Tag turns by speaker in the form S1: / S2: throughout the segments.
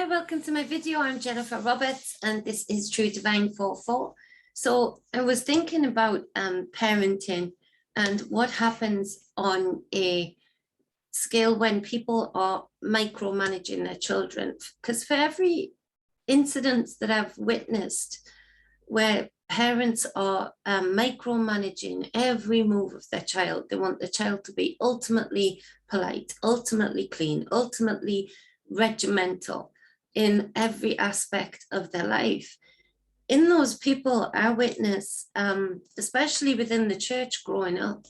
S1: Hi, welcome to my video. I'm Jennifer Roberts, and this is True Divine 4-4. So I was thinking about parenting and what happens on a scale when people are micromanaging their children. Because for every incident that I've witnessed where parents are micromanaging every move of their child, they want the child to be ultimately polite, ultimately clean, ultimately regimental in every aspect of their life. In those people, I witness, especially within the church growing up,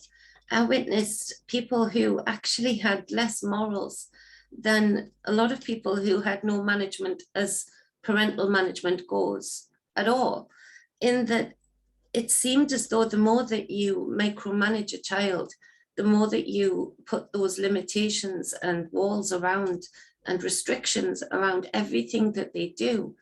S1: I witnessed people who actually had less morals than a lot of people who had no management as parental management goes at all. In that it seemed as though the more that you micromanage a child, the more that you put those limitations and walls around and restrictions around everything that they do,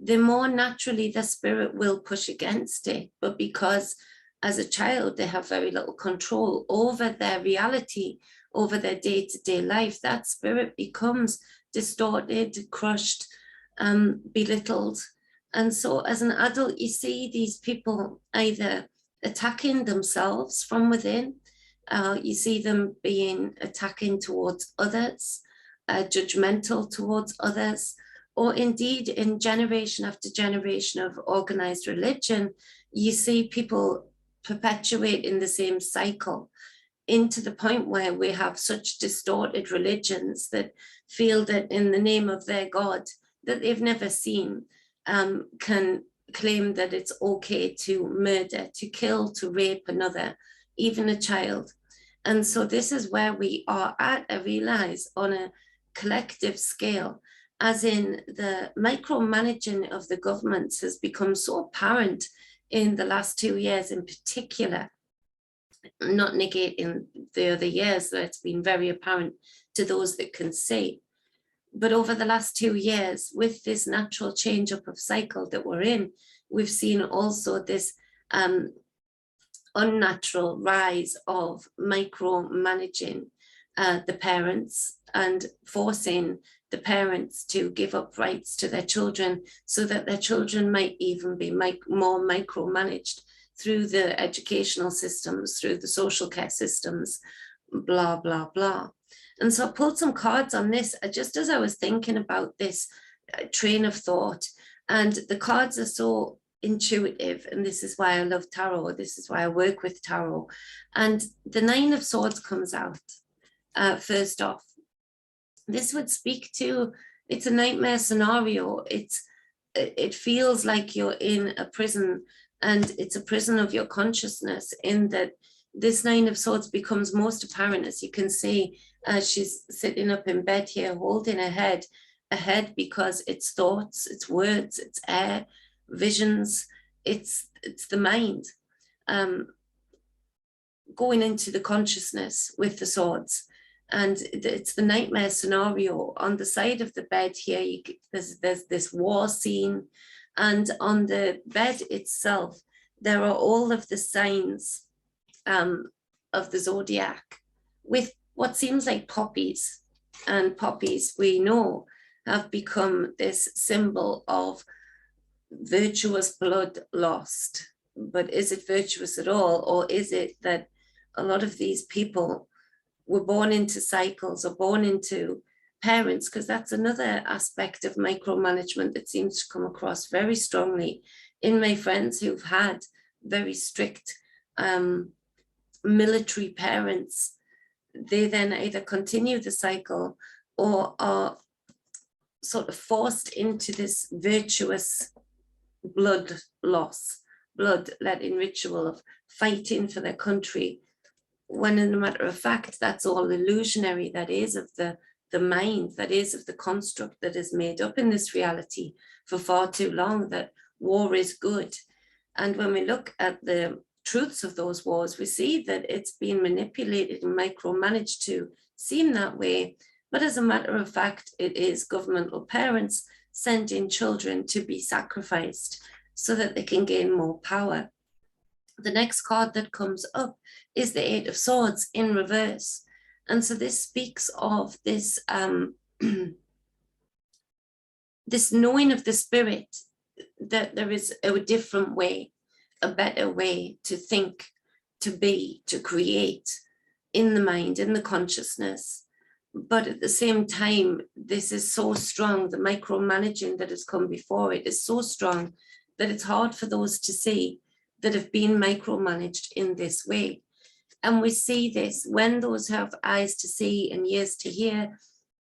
S1: the more naturally the spirit will push against it. But because as a child, they have very little control over their reality, over their day-to-day life, that spirit becomes distorted, crushed, belittled. And so as an adult, you see these people either attacking themselves from within, you see them being attacking towards others, judgmental towards others, or indeed in generation after generation of organized religion, you see people perpetuate in the same cycle into the point where we have such distorted religions that feel that in the name of their God that they've never seen, can claim that it's okay to murder, to kill, to rape another, even a child. And so this is where we are at, I realize, on a collective scale, as in the micromanaging of the governments has become so apparent in the last 2 years in particular, not negating the other years that it's been very apparent to those that can see. But over the last 2 years, with this natural change up of cycle that we're in, we've seen also this unnatural rise of micromanaging the parents and forcing the parents to give up rights to their children so that their children might even be more micromanaged through the educational systems, through the social care systems, blah, blah, blah. And so I pulled some cards on this just as I was thinking about this train of thought. And the cards are so intuitive, and this is why I love tarot. This is why I work with tarot. And the 9 of Swords comes out first off. This would speak to, it's a nightmare scenario. It feels like you're in a prison, and it's a prison of your consciousness, in that this 9 of Swords becomes most apparent, as you can see, she's sitting up in bed here holding her head, because it's thoughts, it's words, it's air, visions, it's the mind going into the consciousness with the swords. And it's the nightmare scenario. On the side of the bed here, there's this war scene, and on the bed itself there are all of the signs of the zodiac, with what seems like poppies. And poppies, we know, have become this symbol of virtuous blood lost. But is it virtuous at all? Or is it that a lot of these people were born into cycles, or born into parents? Because that's another aspect of micromanagement that seems to come across very strongly in my friends who've had very strict military parents. They then either continue the cycle or are sort of forced into this virtuous blood loss, blood-letting ritual of fighting for their country, when in a matter of fact, that's all illusionary. That is of the mind, that is of the construct that is made up in this reality for far too long, that war is good. And when we look at the truths of those wars, we see that it's been manipulated and micromanaged to seem that way. But as a matter of fact, it is governmental parents sending children to be sacrificed so that they can gain more power. The next card that comes up is the 8 of Swords in reverse. And so this speaks of this this knowing of the spirit, that there is a different way, a better way to think, to be, to create in the mind, in the consciousness. But at the same time, this is so strong, the micromanaging that has come before it is so strong that it's hard for those to see that have been micromanaged in this way. And we see this when those have eyes to see and ears to hear.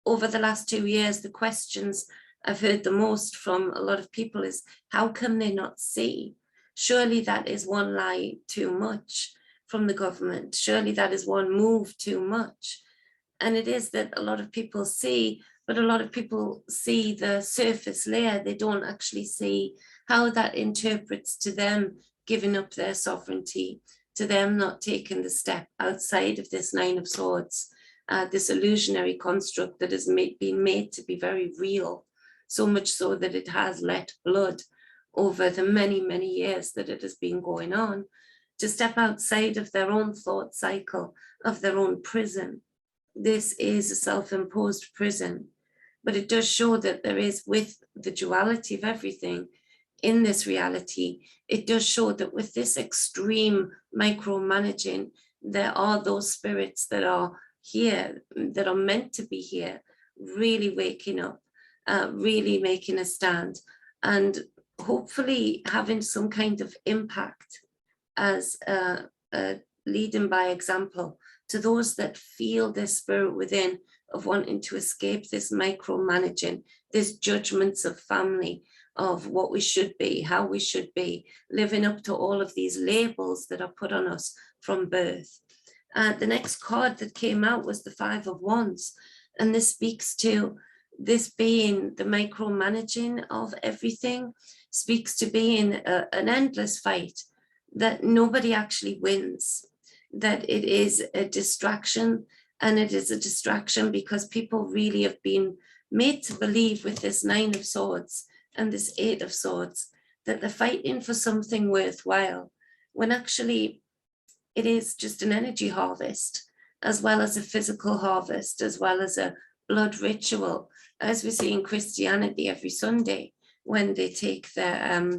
S1: Over the last 2 years, the questions I've heard the most from a lot of people is, how can they not see? Surely that is one lie too much from the government. Surely that is one move too much. And it is that a lot of people see, but a lot of people see the surface layer. They don't actually see how that interprets to them giving up their sovereignty, to them not taking the step outside of this Nine of Swords, this illusionary construct that has been made to be very real, so much so that it has let blood over the many, many years that it has been going on, to step outside of their own thought cycle, of their own prison. This is a self-imposed prison, but it does show that there is, with the duality of everything in this reality, it does show that with this extreme micromanaging, there are those spirits that are here, that are meant to be here, really waking up, really making a stand, and hopefully having some kind of impact as leading by example to those that feel this spirit within of wanting to escape this micromanaging, this judgments of family, of what we should be, how we should be, living up to all of these labels that are put on us from birth. The next card that came out was the Five of Wands, and this speaks to this being the micromanaging of everything, speaks to being an endless fight, that nobody actually wins, that it is a distraction, and it is a distraction because people really have been made to believe with this Nine of Swords and this Eight of Swords that they're fighting for something worthwhile, when actually it is just an energy harvest, as well as a physical harvest, as well as a blood ritual, as we see in Christianity every Sunday when they take their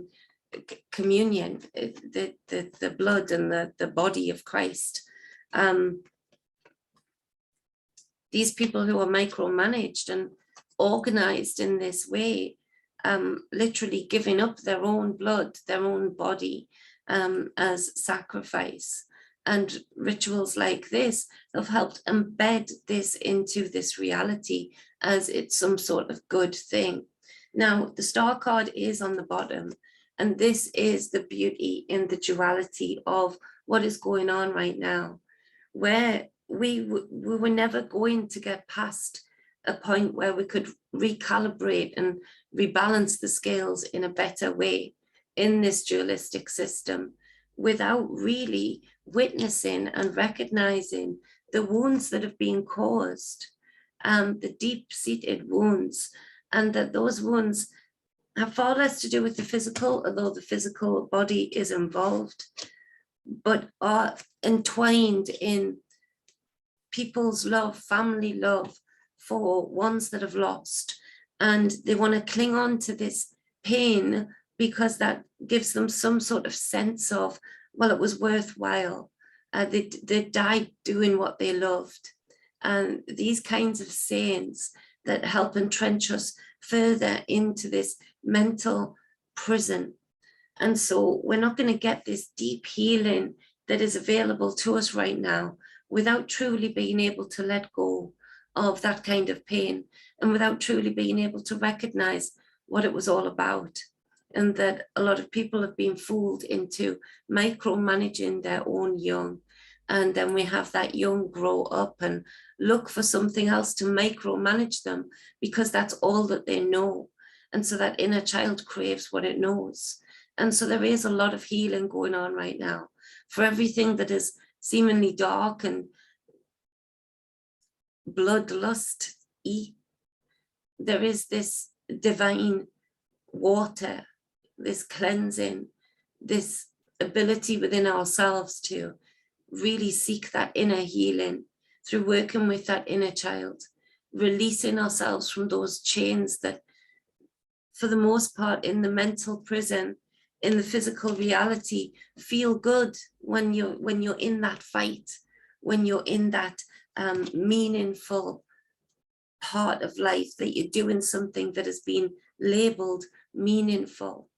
S1: communion, the blood and the body of Christ. These people who are micromanaged and organized in this way, literally giving up their own blood, their own body as sacrifice. And rituals like this have helped embed this into this reality as it's some sort of good thing. Now, the Star card is on the bottom, and this is the beauty in the duality of what is going on right now, where we were never going to get past a point where we could recalibrate and rebalance the scales in a better way in this dualistic system, without really witnessing and recognizing the wounds that have been caused, the deep-seated wounds, and that those wounds have far less to do with the physical, although the physical body is involved, but are entwined in people's love, family love for ones that have lost. And they want to cling on to this pain because that gives them some sort of sense of, well, it was worthwhile. They died doing what they loved. And these kinds of sayings that help entrench us further into this mental prison. And so we're not going to get this deep healing that is available to us right now without truly being able to let go of that kind of pain, and without truly being able to recognize what it was all about. And that a lot of people have been fooled into micromanaging their own young. And then we have that young grow up and look for something else to micromanage them because that's all that they know. And so that inner child craves what it knows. And so there is a lot of healing going on right now for everything that is seemingly dark and bloodlust-y. There is this divine water, this cleansing, this ability within ourselves to really seek that inner healing through working with that inner child, releasing ourselves from those chains that for the most part, in the mental prison, in the physical reality, feel good when you're in that fight, when you're in that meaningful part of life, that you're doing something that has been labeled meaningful,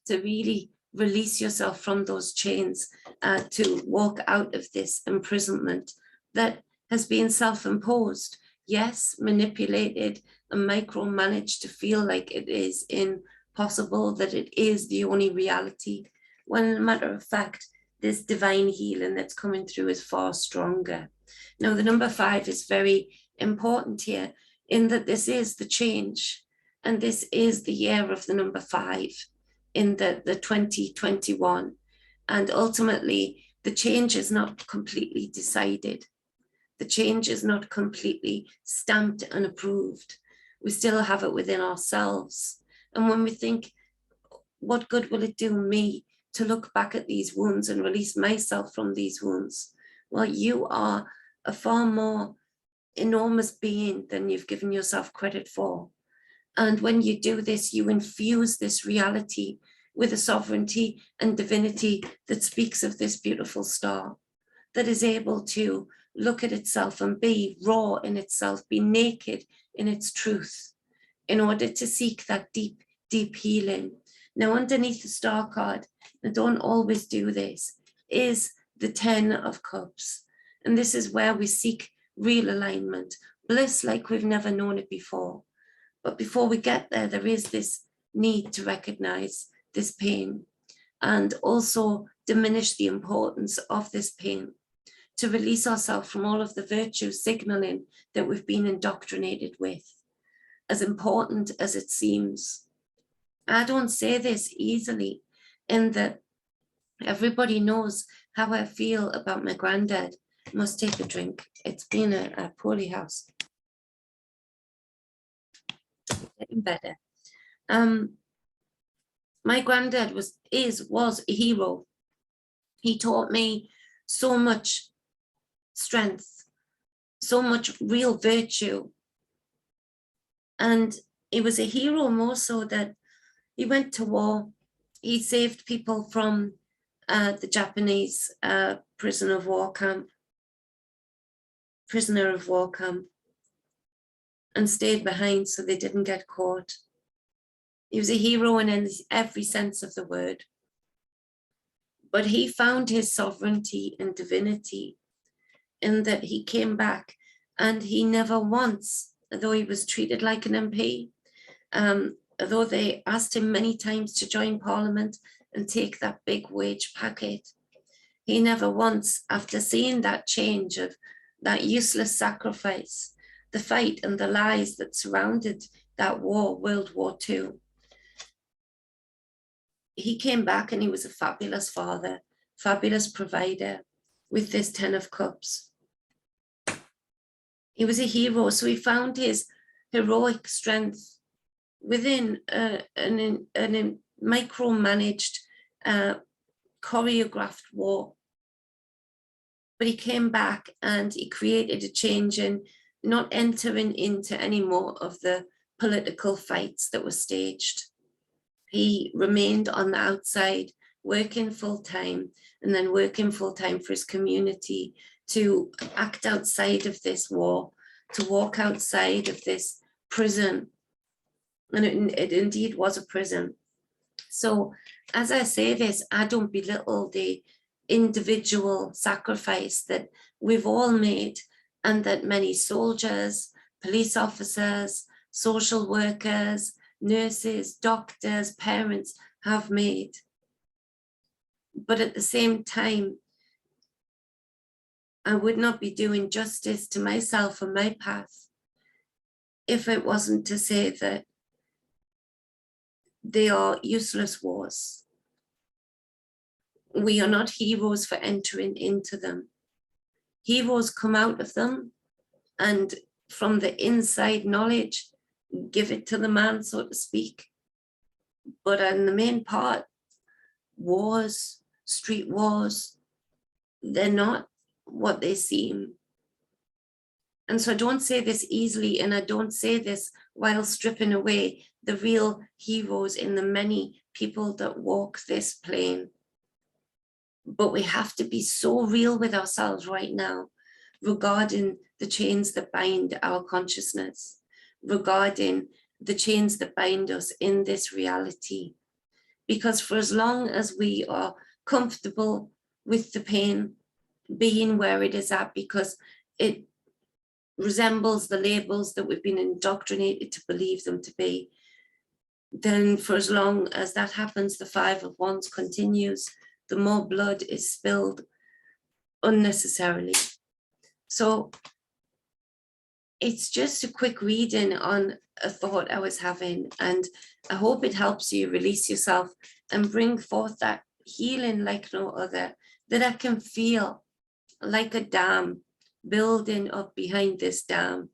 S1: to really release yourself from those chains, to walk out of this imprisonment that has been self-imposed, yes, manipulated and micromanaged to feel like it is impossible, that it is the only reality, when in a matter of fact, this divine healing that's coming through is far stronger. Now, the number 5 is very important here, in that this is the change, and this is the year of the number 5 in the 2021. And ultimately, the change is not completely decided. The change is not completely stamped and approved. We still have it within ourselves. And when we think, what good will it do me to look back at these wounds and release myself from these wounds? Well, you are a far more enormous being than you've given yourself credit for. And when you do this, you infuse this reality with a sovereignty and divinity that speaks of this beautiful star, that is able to look at itself and be raw in itself, be naked in its truth, in order to seek that deep, deep healing. Now, underneath the star card, and don't always do this, is the 10 of Cups. And this is where we seek real alignment, bliss like we've never known it before. But before we get there, there is this need to recognize this pain and also diminish the importance of this pain, to release ourselves from all of the virtue signaling that we've been indoctrinated with, as important as it seems. I don't say this easily, in that everybody knows how I feel about my granddad. I must take a drink. It's been a poorly house. Getting better. My granddad was a hero. He taught me so much strength, so much real virtue. And he was a hero more so that he went to war. He saved people from the Japanese prisoner of war camp, and stayed behind so they didn't get caught. He was a hero in every sense of the word. But he found his sovereignty and divinity in that he came back, and he never once, although he was treated like an MP, although they asked him many times to join Parliament and take that big wage packet, he never once, after seeing that change of that useless sacrifice, the fight and the lies that surrounded that war, World War II, he came back and he was a fabulous father, fabulous provider with this 10 of Cups. He was a hero, so he found his heroic strength within a micromanaged, choreographed war. But he came back and he created a change in not entering into any more of the political fights that were staged. He remained on the outside, working full-time, and then working full-time for his community, to act outside of this war, to walk outside of this prison. And it indeed was a prison. So as I say this, I don't belittle the individual sacrifice that we've all made, and that many soldiers, police officers, social workers, nurses, doctors, parents have made. But at the same time, I would not be doing justice to myself and my path if it wasn't to say that they are useless wars. We are not heroes for entering into them. Heroes come out of them, and from the inside knowledge, give it to the man, so to speak. But in the main part, wars, street wars, they're not what they seem. And so I don't say this easily, and I don't say this while stripping away the real heroes in the many people that walk this plane. But we have to be so real with ourselves right now regarding the chains that bind our consciousness, regarding the chains that bind us in this reality. Because for as long as we are comfortable with the pain being where it is at, because it resembles the labels that we've been indoctrinated to believe them to be, then for as long as that happens, the 5 of Wands continues, the more blood is spilled unnecessarily. So it's just a quick reading on a thought I was having, and I hope it helps you release yourself and bring forth that healing like no other, that I can feel like a dam building up behind this dam,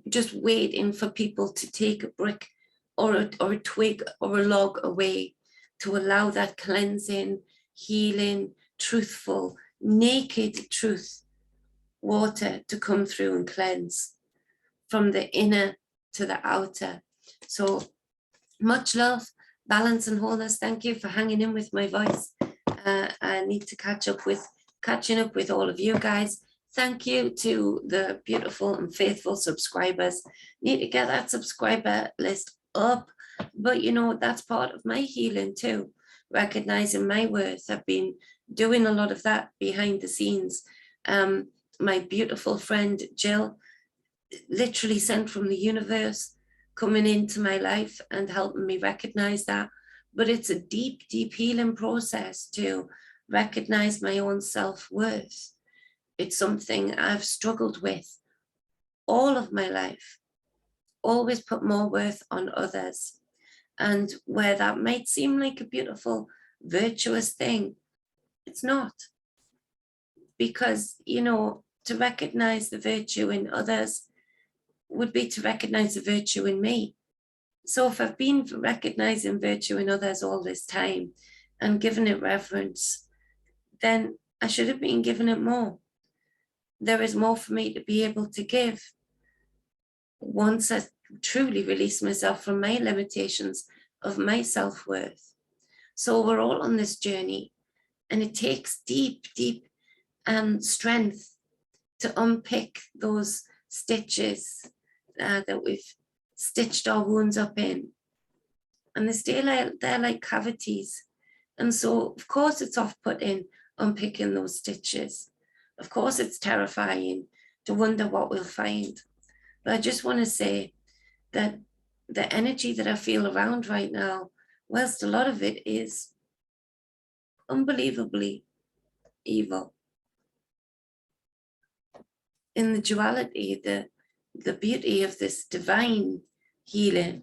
S1: just waiting for people to take a brick or a twig or a log away to allow that cleansing, healing, truthful, naked truth water to come through and cleanse from the inner to the outer. So much love, balance and wholeness. Thank you for hanging in with my voice. I need to catching up with all of you guys. Thank you to the beautiful and faithful subscribers. Need to get that subscriber list up, but you know, that's part of my healing too, recognizing my worth. I've been doing a lot of that behind the scenes. My beautiful friend Jill, literally sent from the universe, coming into my life and helping me recognize that. But it's a deep, deep healing process to recognize my own self-worth. It's something I've struggled with all of my life, always put more worth on others. And where that might seem like a beautiful, virtuous thing, it's not. Because, you know, to recognize the virtue in others would be to recognize the virtue in me. So if I've been recognizing virtue in others all this time and given it reverence, then I should have been giving it more. There is more for me to be able to give once I truly release myself from my limitations of my self-worth. So we're all on this journey, and it takes deep, deep strength to unpick those stitches that we've stitched our wounds up in. And they stay they're like cavities. And so, of course, it's off-putting unpicking those stitches. Of course, it's terrifying to wonder what we'll find. But I just want to say that the energy that I feel around right now, whilst a lot of it is unbelievably evil, in the duality, the beauty of this divine healing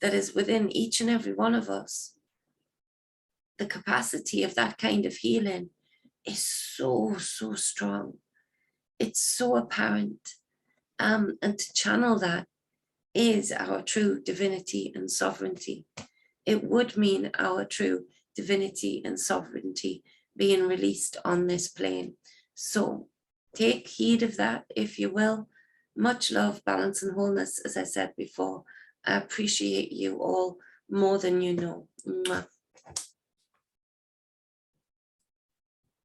S1: that is within each and every one of us, the capacity of that kind of healing is so, so strong. It's so apparent. And to channel that is our true divinity and sovereignty. It would mean our true divinity and sovereignty being released on this plane. So take heed of that, if you will. Much love, balance and wholeness, as I said before. I appreciate you all more than you know. Mwah.